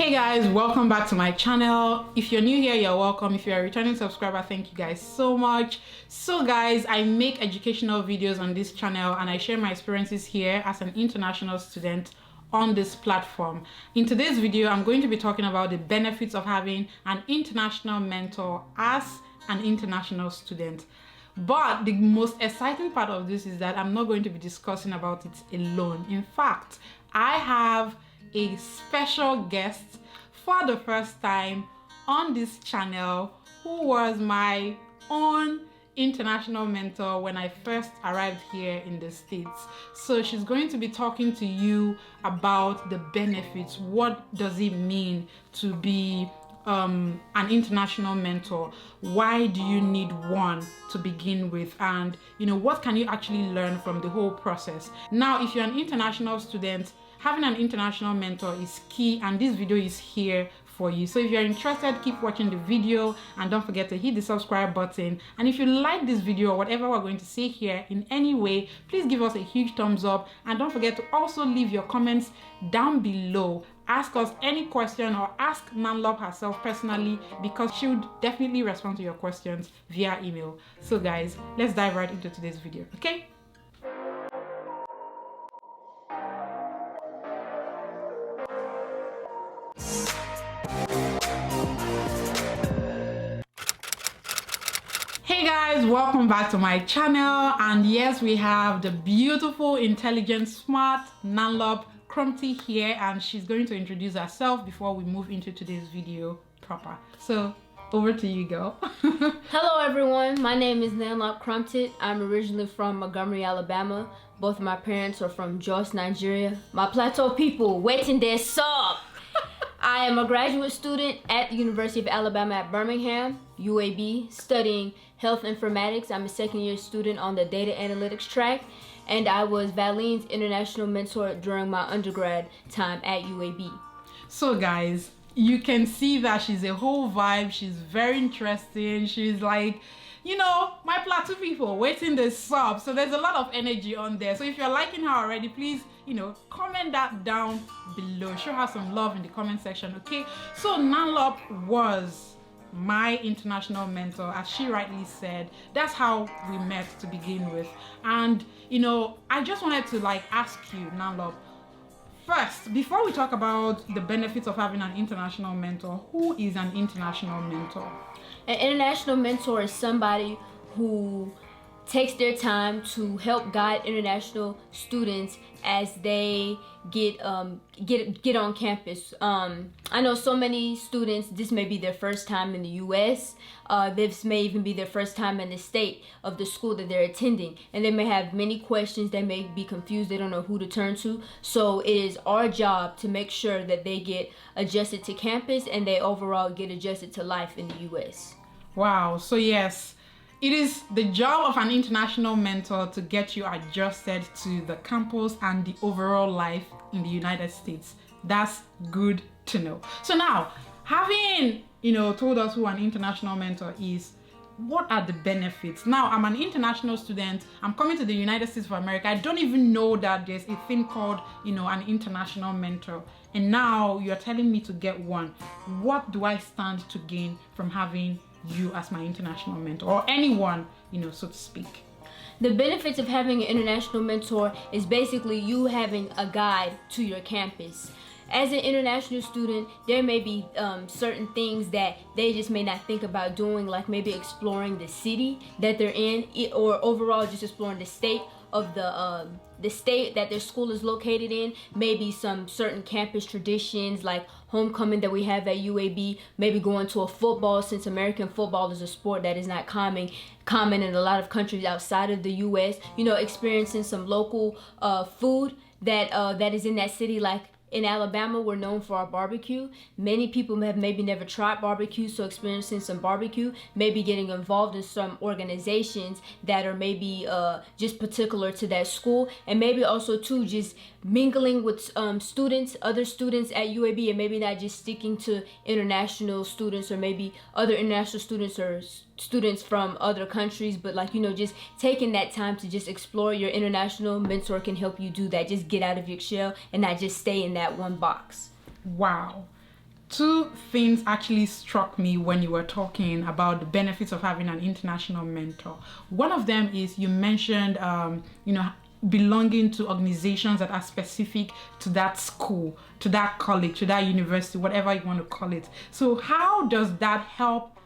Hey guys, welcome back to my channel. If you're new here, you're welcome. If you're a returning subscriber, thank you guys so much. So guys, I make educational videos on this channel and I share my experiences here as an international student on this platform. In today's video, I'm going to be talking about the benefits of having an international mentor as an international student. But the most exciting part of this is that I'm not going to be discussing about it alone. In fact, I have a special guest for the first time on this channel who was my own international mentor when I first arrived here in the States. So she's going to be talking to you about the benefits. What does it mean to be an international mentor? Why do you need one to begin with? And what can you actually learn from the whole process? Now, if you're an international student, having an international mentor is key, and this video is here for you. So if you're interested, keep watching the video and don't forget to hit the subscribe button. And if you like this video or whatever we're going to say here in any way, please give us a huge thumbs up, and don't forget to also leave your comments down below. Ask us any question or ask Nanlop herself personally, because she would definitely respond to your questions via email. So guys, let's dive right into today's video, okay? Hey guys, welcome back to my channel, and yes, we have the beautiful, intelligent, smart Nanlop Crumpty here, and she's going to introduce herself before we move into today's video proper. So over to you, girl. Hello everyone, my name is Nanlop Crumpty. I'm originally from Montgomery, Alabama. Both of my parents are from Jos, Nigeria. My plateau people waiting their sub. I am a graduate student at the University of Alabama at Birmingham, UAB, studying health informatics. I'm a second-year student on the data analytics track, and I was Valeen's international mentor during my undergrad time at UAB. So guys, you can see that she's a whole vibe. She's very interesting. She's like, my plateau people waiting the sub. So there's a lot of energy on there. So if you're liking her already, please, comment that down below. Show her some love in the comment section, okay? So Nanlop was my international mentor, as she rightly said. That's how we met to begin with. And I just wanted to ask you, Nanlop, first, before we talk about the benefits of having an international mentor, who is an international mentor? An international mentor is somebody who takes their time to help guide international students as they get on campus. I know so many students, this may be their first time in the US. This may even be their first time in the state of the school that they're attending, and they may have many questions. They may be confused. They don't know who to turn to. So it is our job to make sure that they get adjusted to campus and they overall get adjusted to life in the US. Wow. So yes, it is the job of an international mentor to get you adjusted to the campus and the overall life in the United States. That's good to know. So now, having told us who an international mentor is, what are the benefits? Now, I'm an international student. I'm coming to the United States of America. I don't even know that there's a thing called, an international mentor. And now you're telling me to get one. What do I stand to gain from having you as my international mentor, or anyone, so to speak? The benefits of having an international mentor is basically you having a guide to your campus. As an international student, there may be certain things that they just may not think about doing, like maybe exploring the city that they're in, or overall just exploring the state of the state that their school is located in. Maybe some certain campus traditions like homecoming that we have at UAB, maybe going to a football, since American football is a sport that is not common in a lot of countries outside of the US. Experiencing some local food that is in that city. Like in Alabama, we're known for our barbecue. Many people have maybe never tried barbecue, so experiencing some barbecue, maybe getting involved in some organizations that are maybe just particular to that school, and maybe also too just mingling with students, other students at UAB, and maybe not just sticking to international students or maybe other international students or students from other countries, but just taking that time to just explore. Your international mentor can help you do that. Just get out of your shell and not just stay in that one box. Wow. two things actually struck me when you were talking about the benefits of having an international mentor. One of them is you mentioned, belonging to organizations that are specific to that school, to that college, to that university, whatever you want to call it. So how does that help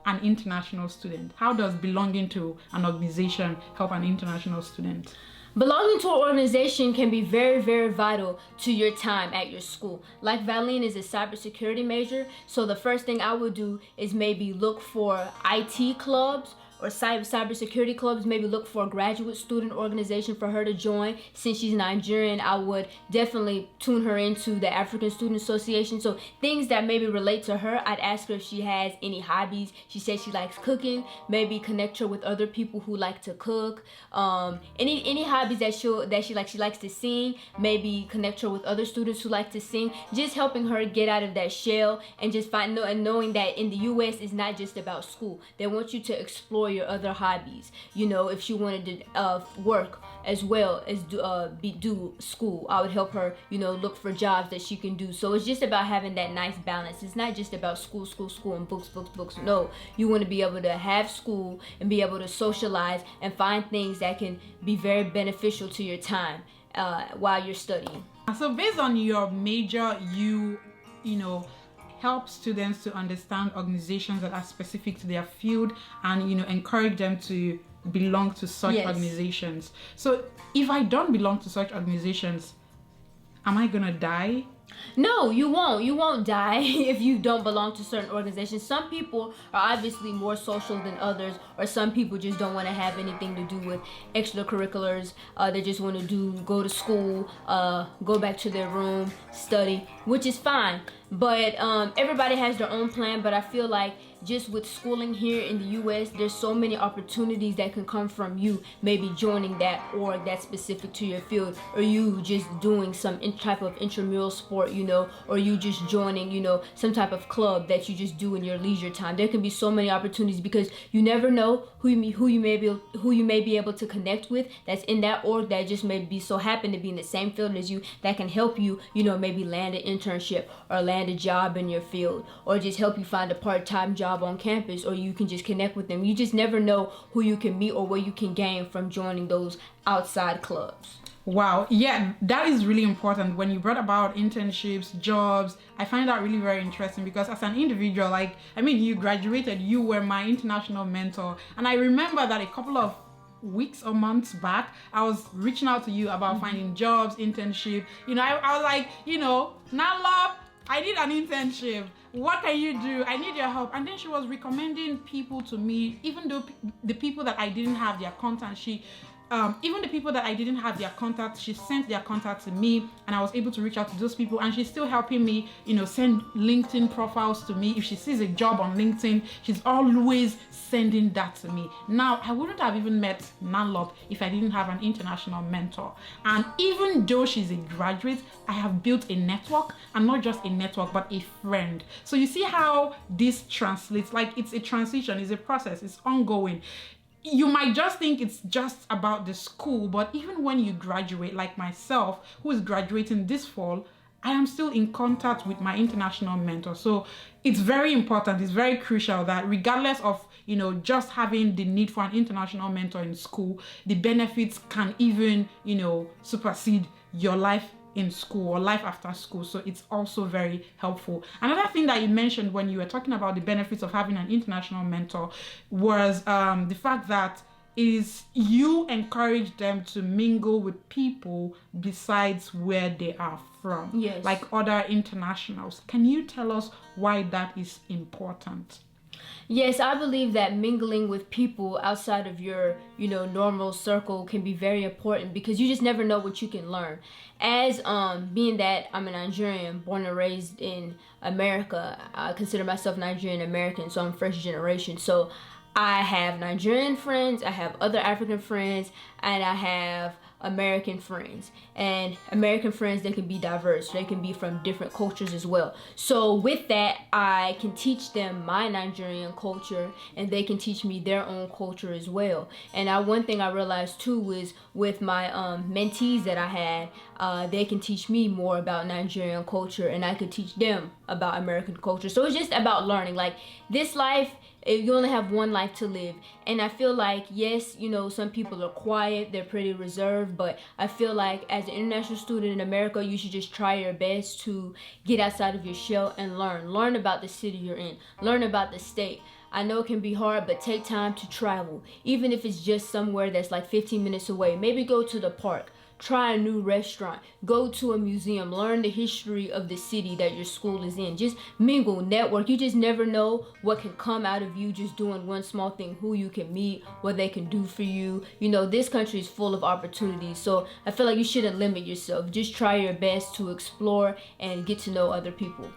an international student? How does belonging to an organization help an international student? Belonging to an organization can be very, very vital to your time at your school. Like Valeen is a cybersecurity major, so the first thing I would do is maybe look for IT clubs or cybersecurity clubs, maybe look for a graduate student organization for her to join. Since she's Nigerian, I would definitely tune her into the African Student Association. So things that maybe relate to her, I'd ask her if she has any hobbies. She says she likes cooking, maybe connect her with other people who like to cook. Any hobbies that she likes. She likes to sing, maybe connect her with other students who like to sing. Just helping her get out of that shell and just knowing that in the US it's not just about school. They want you to explore your other hobbies. If she wanted to work as well as do school, I would help her look for jobs that she can do. So it's just about having that nice balance. It's not just about school and books. No, you want to be able to have school and be able to socialize and find things that can be very beneficial to your time while you're studying. So based on your major, you help students to understand organizations that are specific to their field and encourage them to belong to such organizations. So if I don't belong to such organizations, am I gonna die? No, you won't die if you don't belong to certain organizations. Some people are obviously more social than others, or some people just don't want to have anything to do with extracurriculars. They just want to go to school, go back to their room, study, which is fine. But everybody has their own plan. But I feel like just with schooling here in the US, there's so many opportunities that can come from you maybe joining that org that's specific to your field, or you just doing some type of intramural sport, or you just joining, some type of club that you just do in your leisure time. There can be so many opportunities because you never know who you may be able to connect with that's in that org that just may be so happen to be in the same field as you, that can help you, maybe land an internship or land a job in your field, or just help you find a part-time job on campus, or you can just connect with them. You just never know who you can meet or what you can gain from joining those outside clubs. Wow, yeah, that is really important. When you brought about internships, jobs, I find that really very interesting because as an individual, you graduated, you were my international mentor, and I remember that a couple of weeks or months back, I was reaching out to you about finding jobs, internship. I was like, Nanlop, I need an internship. What can you do? I need your help. And then she was recommending people to me, even though the people that I didn't have their contact, even the people that I didn't have their contact, she sent their contact to me, and I was able to reach out to those people. And she's still helping me, send LinkedIn profiles to me. If she sees a job on LinkedIn, she's always sending that to me. Now, I wouldn't have even met Nanlop if I didn't have an international mentor. And even though she's a graduate, I have built a network, and not just a network, but a friend. So you see how this translates. It's a transition, it's a process, it's ongoing. You might just think it's just about the school, but even when you graduate, like myself, who is graduating this fall, I am still in contact with my international mentor. So it's very important, it's very crucial that regardless of, just having the need for an international mentor in school, the benefits can even, supersede your life in school or life after school. So it's also very helpful. Another thing that you mentioned when you were talking about the benefits of having an international mentor was the fact that you encourage them to mingle with people besides where they are from. Yes. Like other internationals. Can you tell us why that is important? Yes, I believe that mingling with people outside of your, normal circle can be very important because you just never know what you can learn. As being that I'm a Nigerian, born and raised in America, I consider myself Nigerian American, so I'm first generation. So I have Nigerian friends, I have other African friends, and I have American friends. And American friends, they can be diverse. They can be from different cultures as well. So with that, I can teach them my Nigerian culture, and they can teach me their own culture as well. And one thing I realized too was with my mentees that I had, they can teach me more about Nigerian culture, and I could teach them about American culture. So it's just about learning. Like, this life, you only have one life to live. And I feel like, yes, you know, some people are quiet, they're pretty reserved, but I feel like as an international student in America, you should just try your best to get outside of your shell and learn about the city you're in, learn about the state. I know it can be hard, but take time to travel, even if it's just somewhere that's like 15 minutes away. Maybe go to the park, try a new restaurant, go to a museum, learn the history of the city that your school is in. Just mingle, network. You just never know what can come out of you just doing one small thing, who you can meet, what they can do for you. You know, this country is full of opportunities, so I feel like you shouldn't limit yourself. Just try your best to explore and get to know other people.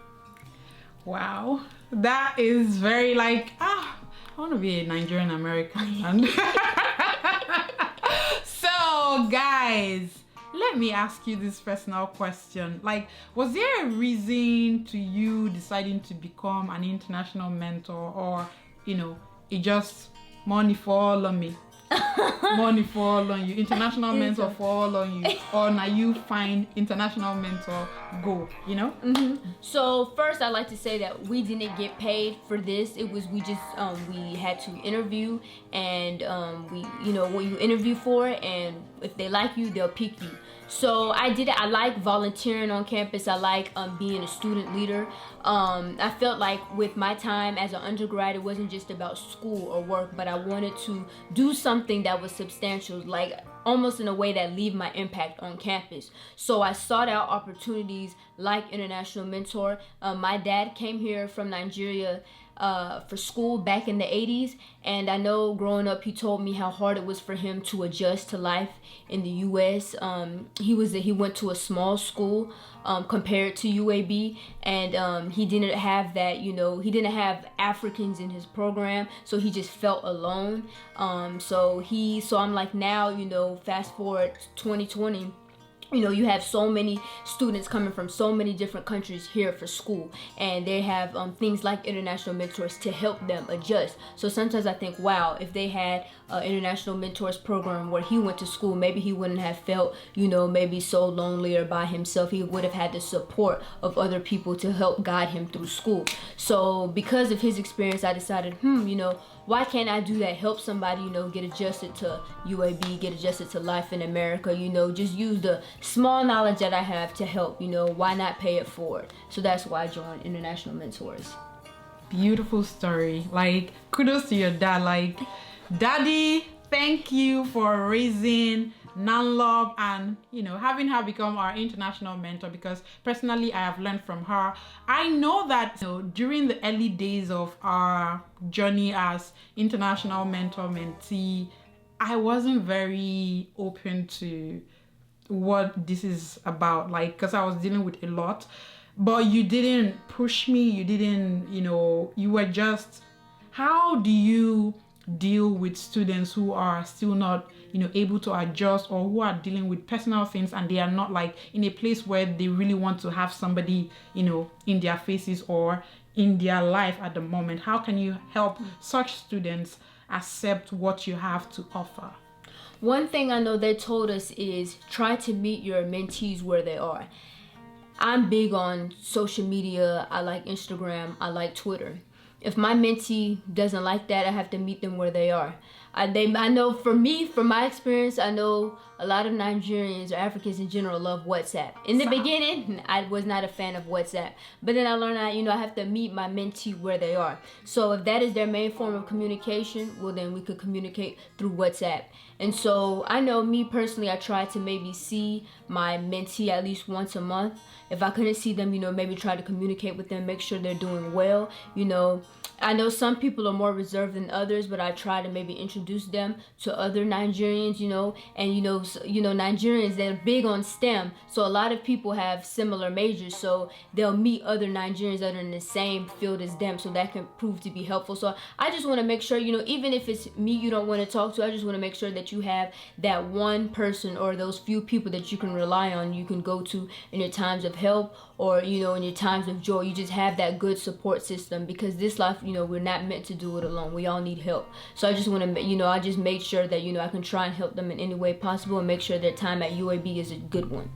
Wow, that is very like, I want to be a Nigerian American. So guys, let me ask you this personal question. Like, was there a reason to you deciding to become an international mentor, or, you know, it just money fall on me? Money fall on you, international mentor fall on you, or now you find international mentor go, you know? So first, I'd like to say that we didn't get paid for this. It was, we just we had to interview, and we, you know, when you interview for it, and if they like you, they'll pick you. So I did it. I like volunteering on campus. I like being a student leader. I felt like with my time as an undergrad, it wasn't just about school or work, but I wanted to do something that was substantial, like almost in a way that leave my impact on campus. So I sought out opportunities like International Mentor. My dad came here from Nigeria for school back in the 80s, and I know growing up he told me how hard it was for him to adjust to life in the US. He went to a small school compared to UAB, and he didn't have that, you know, he didn't have Africans in his program, so he just felt alone. So I'm like, now, you know, fast forward to 2020, you know, you have so many students coming from so many different countries here for school, and they have things like international mentors to help them adjust. So sometimes I think, wow, if they had an international mentors program where he went to school, maybe he wouldn't have felt, you know, maybe so lonely or by himself. He would have had the support of other people to help guide him through school. So because of his experience, I decided, you know, why can't I do that? Help somebody, you know, get adjusted to UAB, get adjusted to life in America, you know, just use the small knowledge that I have to help, you know, why not pay it forward? So that's why I joined International Mentors. Beautiful story. Like, kudos to your dad. Like, Daddy, thank you for raising Nanlob and, you know, having her become our international mentor, because personally I have learned from her. I know that, you know, during the early days of our journey as international mentor mentee, I wasn't very open to what this is about, like, because I was dealing with a lot. But you didn't push me, you didn't, you know, you were just, how do you deal with students who are still not, you know, able to adjust, or who are dealing with personal things and they are not like in a place where they really want to have somebody, you know, in their faces or in their life at the moment? How can you help such students accept what you have to offer? One thing I know they told us is try to meet your mentees where they are. I'm big on social media. I like Instagram. I like Twitter. If my mentee doesn't like that, I have to meet them where they are. I know, for me, from my experience, I know a lot of Nigerians or Africans in general love WhatsApp. In the beginning, I was not a fan of WhatsApp, but then I learned that, you know, I have to meet my mentee where they are. So if that is their main form of communication, well, then we could communicate through WhatsApp. And so I know, me personally, I try to maybe see my mentee at least once a month. If I couldn't see them, you know, maybe try to communicate with them, make sure they're doing well. You know, I know some people are more reserved than others, but I try to maybe introduce introduce them to other Nigerians, and Nigerians, they're big on STEM, so a lot of people have similar majors, so they'll meet other Nigerians that are in the same field as them, so that can prove to be helpful. So I just want to make sure, even if it's me you don't want to talk to, I just want to make sure that you have that one person or those few people that you can rely on, you can go to in your times of help, or in your times of joy. You just have that good support system, because this life, we're not meant to do it alone. We all need help. So I just want to, I just made sure that, I can try and help them in any way possible and make sure their time at UAB is a good one.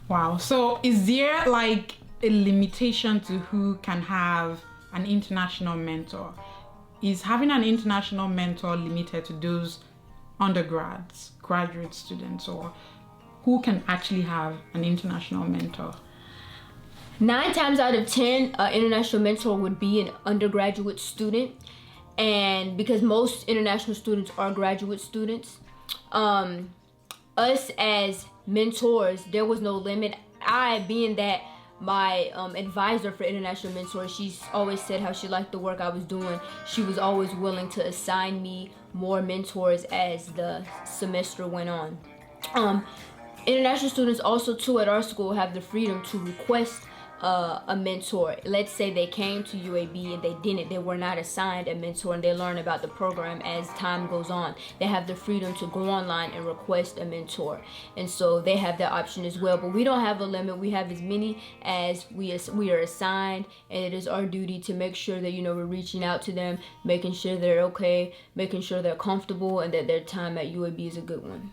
Wow. So is there like a limitation to who can have an international mentor? Is having an international mentor limited to those undergrads, graduate students, or who can actually have an international mentor? 9 times out of 10, an international mentor would be an undergraduate student, and because most international students are graduate students, us as mentors, there was no limit. Being that my advisor for international mentors, she's always said how she liked the work I was doing. She was always willing to assign me more mentors as the semester went on. International students also too at our school have the freedom to request a mentor. Let's say they came to UAB and they were not assigned a mentor, and they learn about the program as time goes on. They have the freedom to go online and request a mentor, and so they have that option as well. But we don't have a limit. We have as many as we are assigned, and it is our duty to make sure that we're reaching out to them, making sure they're okay, making sure they're comfortable, and that their time at UAB is a good one.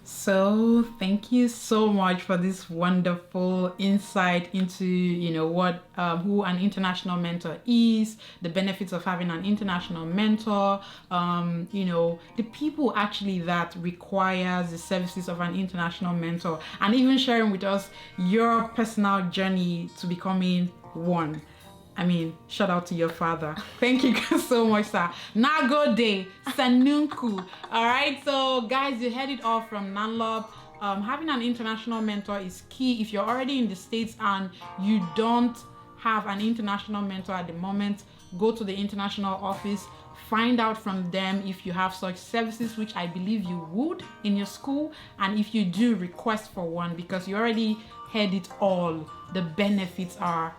So thank you so much for this wonderful insight into what who an international mentor is, the benefits of having an international mentor, the people actually that requires the services of an international mentor, and even sharing with us your personal journey to becoming one. I mean, shout out to your father. Thank you so much, sir. Nagode, Sanunku. All right, so guys, you heard it all from Nanlob. Having an international mentor is key. If you're already in the States and you don't have an international mentor at the moment, go to the international office, find out from them if you have such services, which I believe you would in your school. And if you do, request for one, because you already heard it all. The benefits are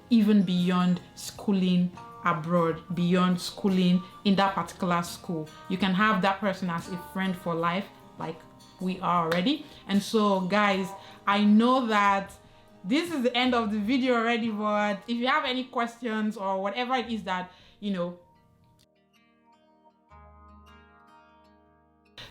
even beyond schooling abroad, beyond schooling in that particular school. You can have that person as a friend for life, like we are already. And so guys, I know that this is the end of the video already, but if you have any questions or whatever it is that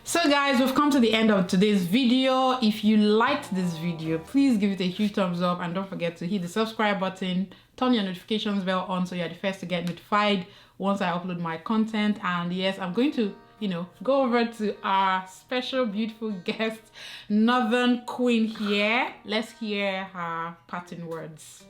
So guys, we've come to the end of today's video. If you liked this video, please give it a huge thumbs up, and don't forget to hit the subscribe button, turn your notifications bell on so you're the first to get notified once I upload my content. And yes, I'm going to go over to our special beautiful guest, Northern Queen here. Let's hear her parting words.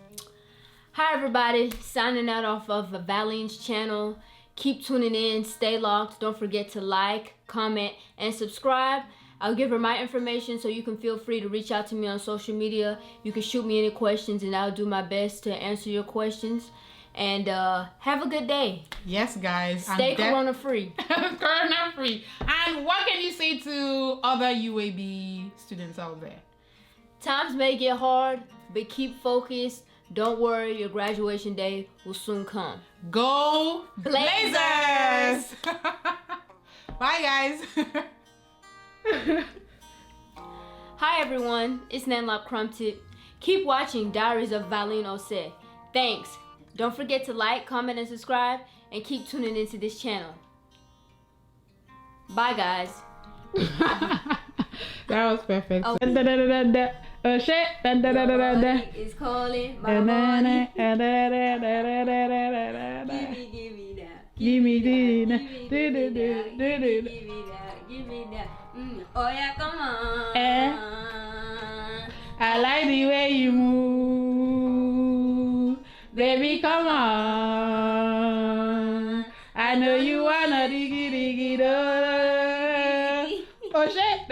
Hi everybody, signing out off of Valeen's channel. Keep tuning in, stay locked. Don't forget to like, comment, and subscribe. I'll give her my information so you can feel free to reach out to me on social media. You can shoot me any questions and I'll do my best to answer your questions. And have a good day. Yes, guys. Stay corona free. Corona free. And what can you say to other UAB students out there? Times may get hard, but keep focused. Don't worry, your graduation day will soon come. Go Blazers! Bye, guys. Hi, everyone. It's Nanlock Crumptip. Keep watching Diaries of Valeen Oseh. Thanks. Don't forget to like, comment, and subscribe, and keep tuning into this channel. Bye, guys. That was perfect. Oh. Oseh. It's calling my money. Give me that. Give me that. Give me that. Oh yeah, come on. I like the way you move. Baby, come on. I know you wanna diggy diggy do. Oseh.